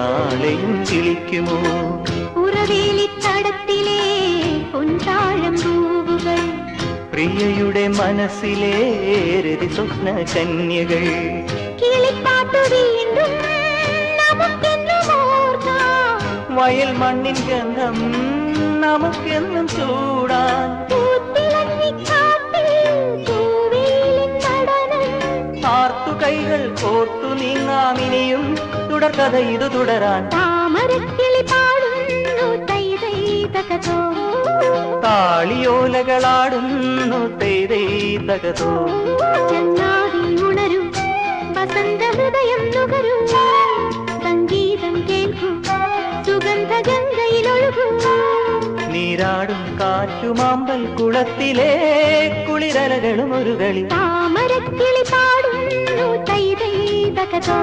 നാളെയും വിളിക്കുമോ? ഉറവേലിത്തടത്തിലെ പൊൻതാഴം പൂവുകൾ, പ്രിയയുടെ മനസ്സിലെ രതി സ്വപ്ന കന്യകൾ. കിളിപ്പാട്ടു വീണ്ടും നമുക്കെന്നും ഓർക്കാം, വയൽ മണ്ണിൻ ഗന്ധം നമുക്കെന്നും ചൂടാൻ. ആർത്തു കൈകൾ കോർത്തു നീങ്ങാമിനിയും തുടർക്കഥ ഇത് തുടരാൻ. താമരക്കിളി പാടുന്നു തൈതൈതകതോ, താളിയോലകളാടുന്നു തൈതൈതകതോ. ചങ്ങാതി ഉണരും വസന്ത ഹൃദയം നുകരൂ, സംഗീതം കേൾക്കൂ സുഗന്ധ ഗംഗയിലൊഴുകൂ. നീരാടും കാറ്റുമാമ്പൽ കുളത്തിലെ കുളിരലകളും ഒരു കളി. താമരക്കിളി പാടുന്നു തൈതൈതകതോ.